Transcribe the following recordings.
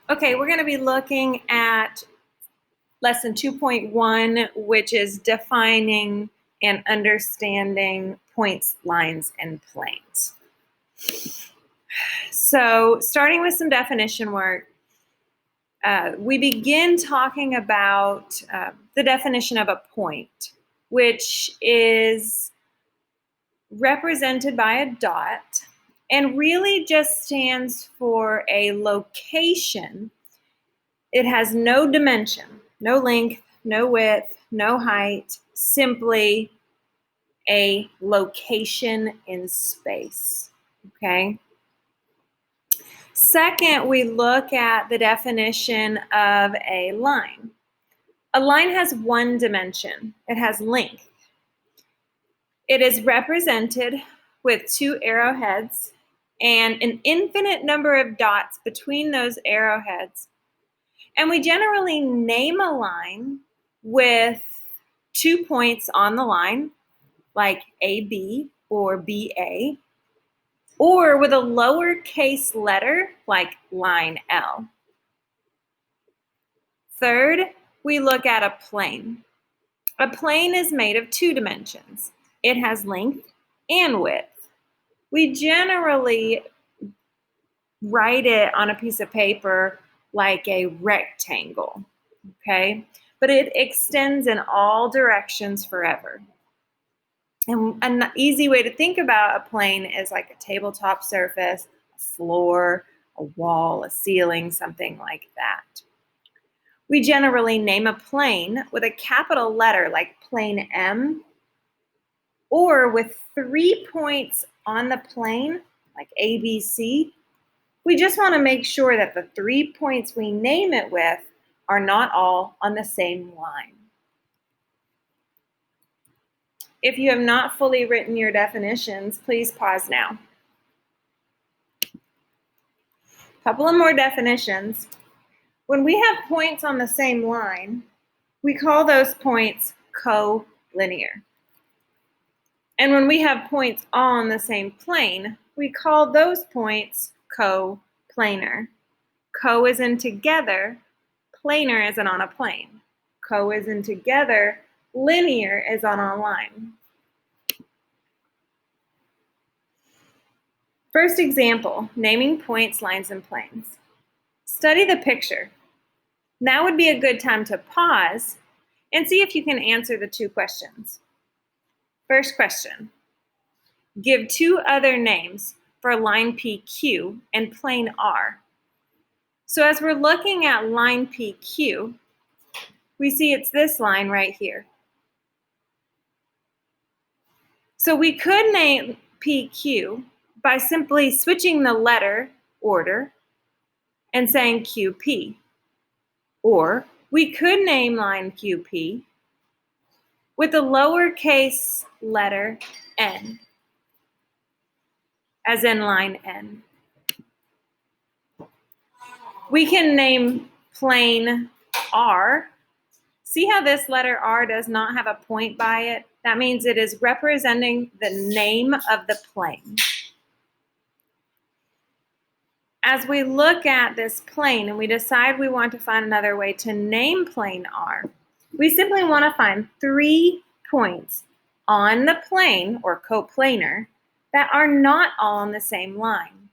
Okay, we're going to be looking at lesson 2.1, which is defining and understanding points, lines, and planes. So starting with some definition work, we begin talking about the definition of a point, which is represented by a dot and really just stands for a location. It has no dimension, no length, no width, no height, simply a location in space, okay? Second, we look at the definition of a line. A line has one dimension. It has length. It is represented with two arrowheads and an infinite number of dots between those arrowheads. And we generally name a line with 2 points on the line, like AB or BA, or with a lowercase letter, like line L. Third, we look at a plane. A plane is made of 2 dimensions. It has length and width. We generally write it on a piece of paper like a rectangle, okay? But it extends in all directions forever. And an easy way to think about a plane is like a tabletop surface, a floor, a wall, a ceiling, something like that. We generally name a plane with a capital letter like plane M, or with 3 points on the plane like ABC. We just want to make sure that the 3 points we name it with are not all on the same line. If you have not fully written your definitions, please pause now. A couple of more definitions. When we have points on the same line, we call those points collinear. And when we have points all on the same plane, we call those points coplanar. Co is in together, planar isn't on a plane. Co is in together, linear is on a line. First example, naming points, lines, and planes. Study the picture. Now would be a good time to pause and see if you can answer the 2 questions. First question, give 2 other names for line PQ and plane R. So as we're looking at line PQ, we see it's this line right here. So we could name PQ by simply switching the letter order and saying QP. Or we could name line QP with a lowercase letter n, as in line N. We can name plane R. See how this letter R does not have a point by it? That means it is representing the name of the plane. As we look at this plane and we decide we want to find another way to name plane R, we simply want to find 3 points on the plane, or coplanar, that are not all on the same line.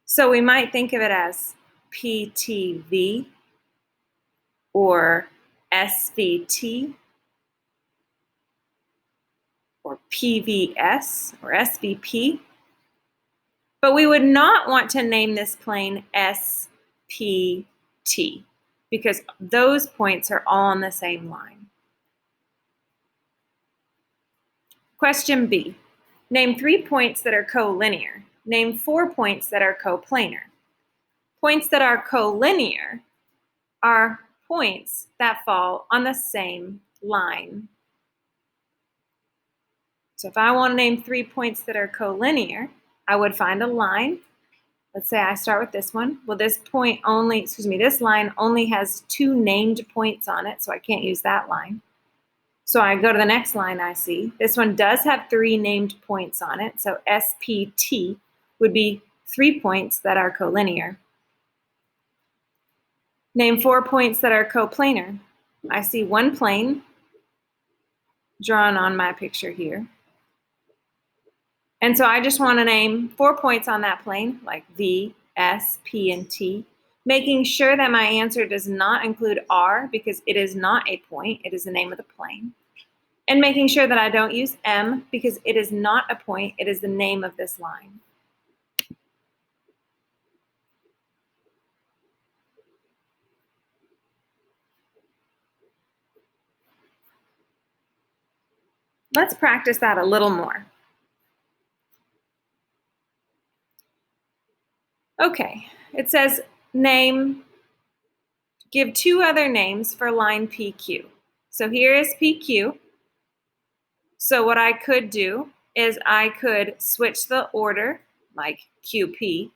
So we might think of it as PTV or SVT or PVS or SVP. But we would not want to name this plane SPT because those points are all on the same line. Question B, name 3 points that are collinear. Name 4 points that are coplanar. Points that are collinear are points that fall on the same line. So if I want to name 3 points that are collinear, I would find a line. Let's say I start with this one. Well, this line only has 2 named points on it, so I can't use that line. So I go to the next line I see. This one does have 3 named points on it, so SPT would be 3 points that are collinear. Name 4 points that are coplanar. I see one plane drawn on my picture here. And so I just want to name 4 points on that plane, like V, S, P, and T, making sure that my answer does not include R because it is not a point, it is the name of the plane. And making sure that I don't use M because it is not a point, it is the name of this line. Let's practice that a little more. Okay, it says give 2 other names for line PQ. So here is PQ. So what I could do is I could switch the order, like QP,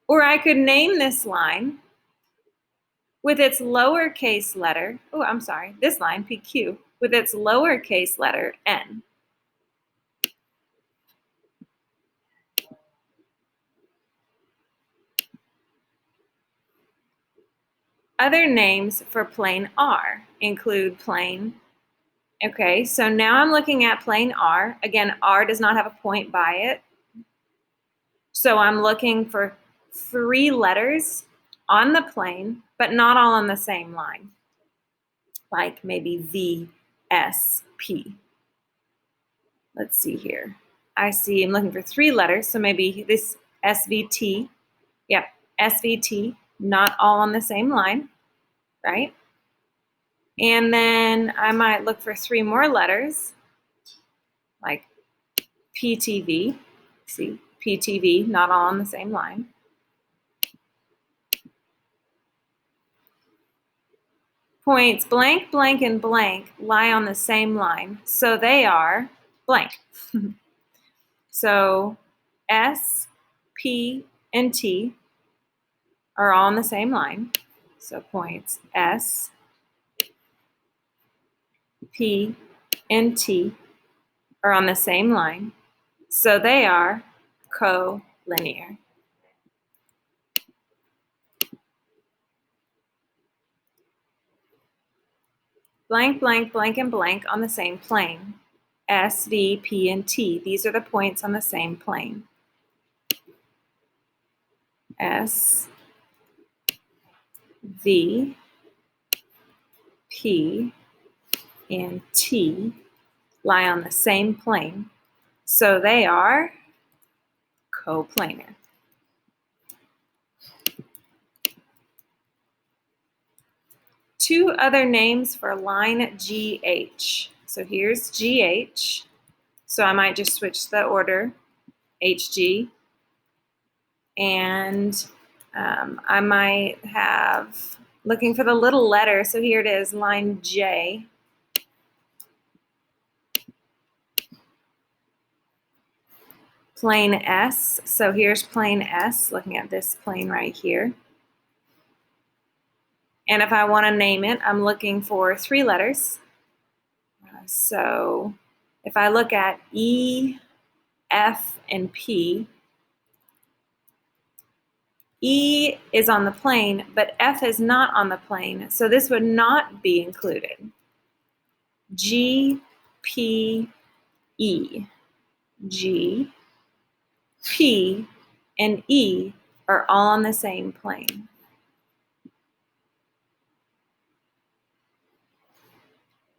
or I could name this line with its lowercase letter, this line, PQ, with its lowercase letter n. Other names for plane R include plane. Okay, so now I'm looking at plane R. Again, R does not have a point by it. So I'm looking for 3 letters on the plane, but not all on the same line. Like maybe V, S, P. Let's see here. I'm looking for 3 letters, so maybe this SVT. Yep, SVT, not all on the same line, right? And then I might look for 3 more letters, like PTV. See, PTV, not all on the same line. Points blank, blank, and blank lie on the same line, so they are blank. So S, P, and T are all on the same line. So points S, P, and T are on the same line. So they are collinear. Blank, blank, blank, and blank on the same plane. S, V, P, and T. These are the points on the same plane. S, V, P, and T lie on the same plane, so they are coplanar. Two other names for line GH. So here's GH. So I might just switch the order, HG. And I might have, looking for the little letter, so here it is, line J. Plane S, so here's plane S, looking at this plane right here. And if I want to name it, I'm looking for 3 letters. So if I look at E, F, and P, E is on the plane, but F is not on the plane, so this would not be included. G, P, E. G, P, and E are all on the same plane.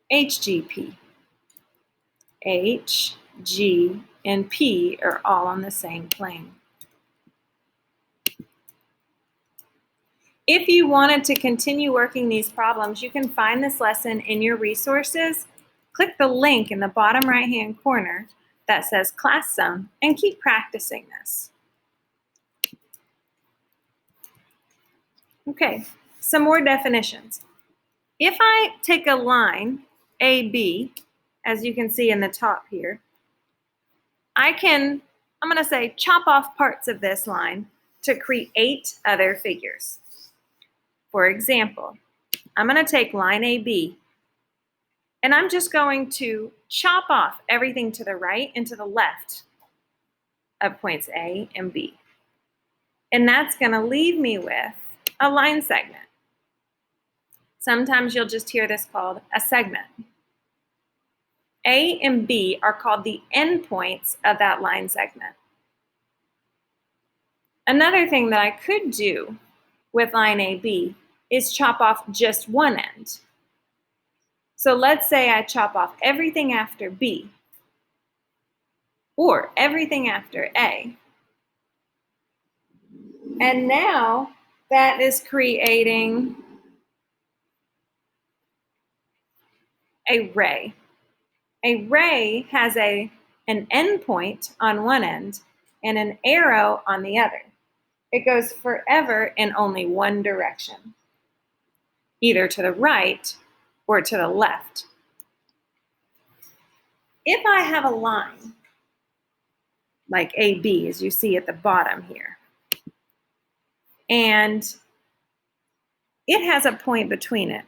HGP. H, G, and P are all on the same plane. If you wanted to continue working these problems, you can find this lesson in your resources. Click the link in the bottom right-hand corner that says Class Zone and keep practicing this. Okay, some more definitions. If I take a line, AB, as you can see in the top here, I'm going to say chop off parts of this line to create other figures. For example, I'm going to take line AB, and I'm just going to chop off everything to the right and to the left of points A and B. And that's going to leave me with a line segment. Sometimes you'll just hear this called a segment. A and B are called the endpoints of that line segment. Another thing that I could do with line AB is chop off just one end. So let's say I chop off everything after B or everything after A. And now that is creating a ray. A ray has an endpoint on one end and an arrow on the other. It goes forever in only one direction, either to the right or to the left. If I have a line like AB, as you see at the bottom here, and it has a point between it,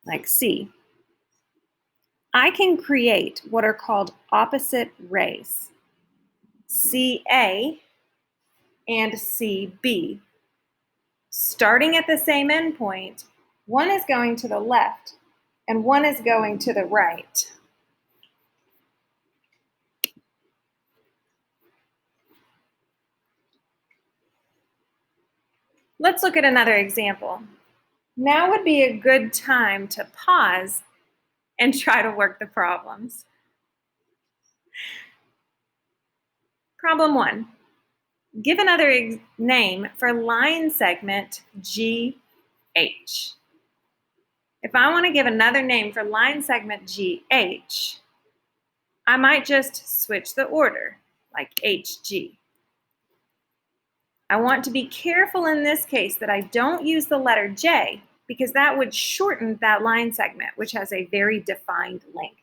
like C, I can create what are called opposite rays, CA and CB. Starting at the same endpoint, one is going to the left and one is going to the right. Let's look at another example. Now would be a good time to pause and try to work the problems. Problem 1. Give another name for line segment GH. If I want to give another name for line segment GH, I might just switch the order, like HG. I want to be careful in this case that I don't use the letter J because that would shorten that line segment, which has a very defined length.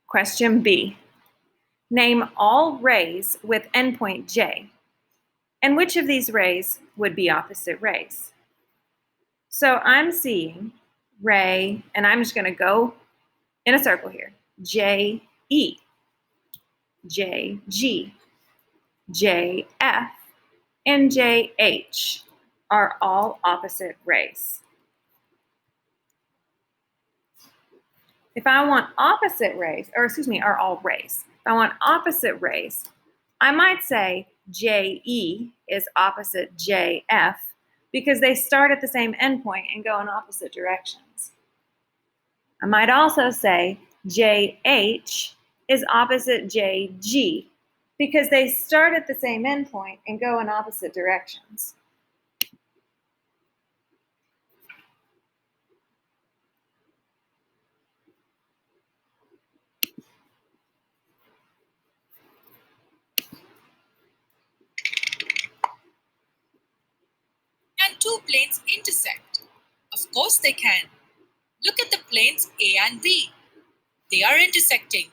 Question B. Name all rays with endpoint J. And which of these rays would be opposite rays? So I'm seeing ray, and I'm just going to go in a circle here. JE, JG, JF, and JH are all opposite rays. If I want opposite rays, are all rays. If I want opposite rays, I might say JE is opposite JF because they start at the same endpoint and go in opposite directions. I might also say JH is opposite JG because they start at the same endpoint and go in opposite directions. Can two planes intersect? Of course they can. Look at the planes A and B. They are intersecting.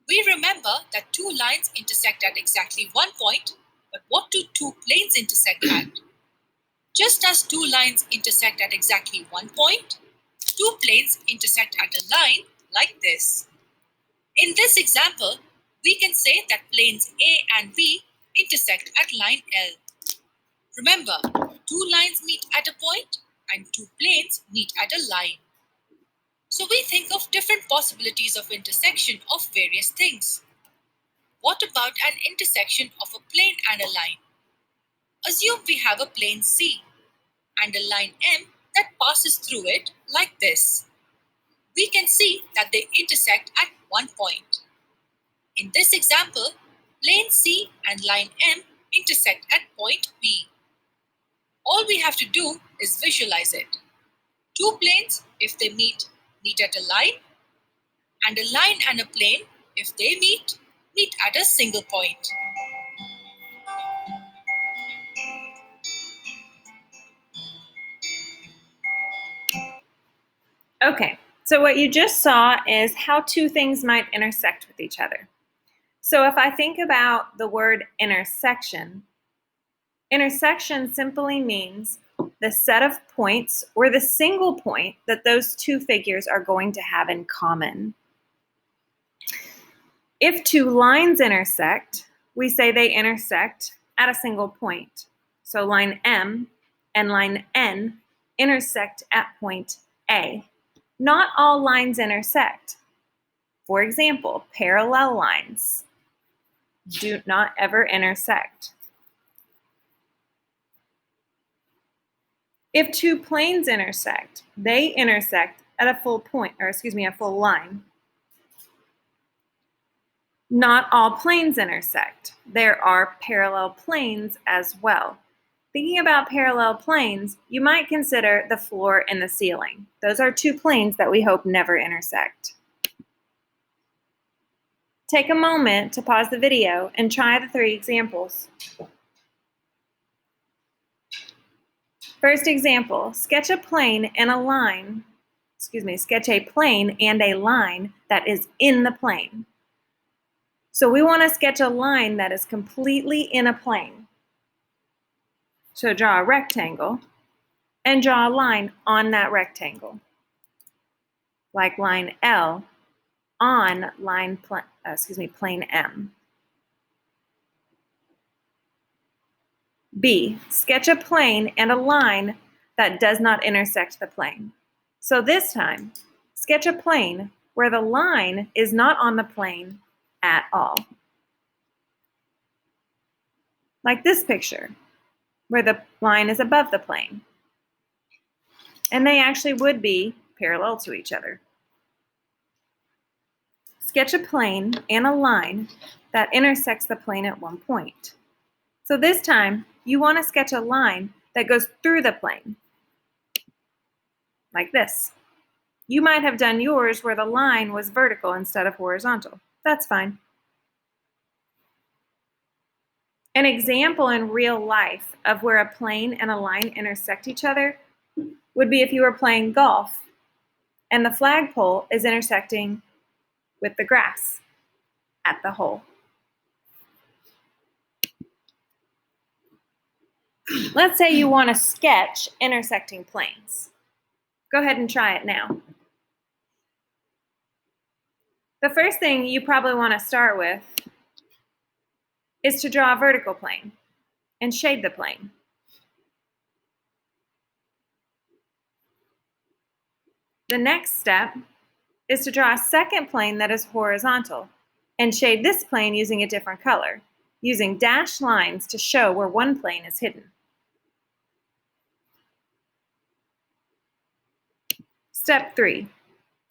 We remember that two lines intersect at exactly one point, but what do two planes intersect at? Just as two lines intersect at exactly one point, two planes intersect at a line like this. In this example, we can say that planes A and B intersect at line L. Remember, two lines meet at a point and two planes meet at a line. So we think of different possibilities of intersection of various things. What about an intersection of a plane and a line? Assume we have a plane C and a line M that passes through it like this. We can see that they intersect at one point. In this example, plane C and line M intersect at point B. All we have to do is visualize it. Two planes, if they meet at a line, and a line and a plane, if they meet at a single point. Okay, so what you just saw is how two things might intersect with each other. So if I think about the word intersection, intersection simply means the set of points or the single point that those two figures are going to have in common. If two lines intersect, we say they intersect at a single point. So line M and line N intersect at point A. Not all lines intersect. For example, parallel lines do not ever intersect. If two planes intersect, they intersect at a full point, or excuse me, a full line. Not all planes intersect. There are parallel planes as well. Thinking about parallel planes, you might consider the floor and the ceiling. Those are two planes that we hope never intersect. Take a moment to pause the video and try the 3 examples. First example, sketch a plane and a line, sketch a plane and a line that is in the plane. So we want to sketch a line that is completely in a plane. So draw a rectangle and draw a line on that rectangle, like line L on plane M. B, sketch a plane and a line that does not intersect the plane. So this time, sketch a plane where the line is not on the plane at all. Like this picture, where the line is above the plane. And they actually would be parallel to each other. Sketch a plane and a line that intersects the plane at one point. So this time, you want to sketch a line that goes through the plane, like this. You might have done yours where the line was vertical instead of horizontal. That's fine. An example in real life of where a plane and a line intersect each other would be if you were playing golf and the flagpole is intersecting with the grass at the hole. Let's say you want to sketch intersecting planes. Go ahead and try it now. The first thing you probably want to start with is to draw a vertical plane and shade the plane. The next step is to draw a second plane that is horizontal and shade this plane using a different color, using dashed lines to show where one plane is hidden. Step 3,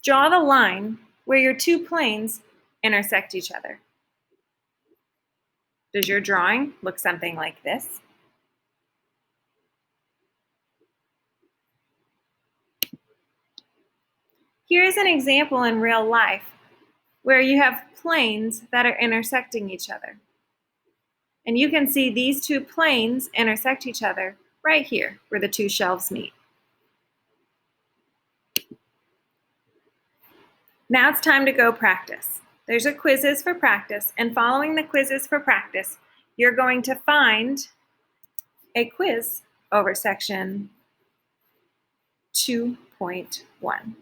draw the line where your two planes intersect each other. Does your drawing look something like this? Here's an example in real life where you have planes that are intersecting each other. And you can see these two planes intersect each other right here where the two shelves meet. Now it's time to go practice. There's a quizzes for practice, and following the quizzes for practice, you're going to find a quiz over section 2.1.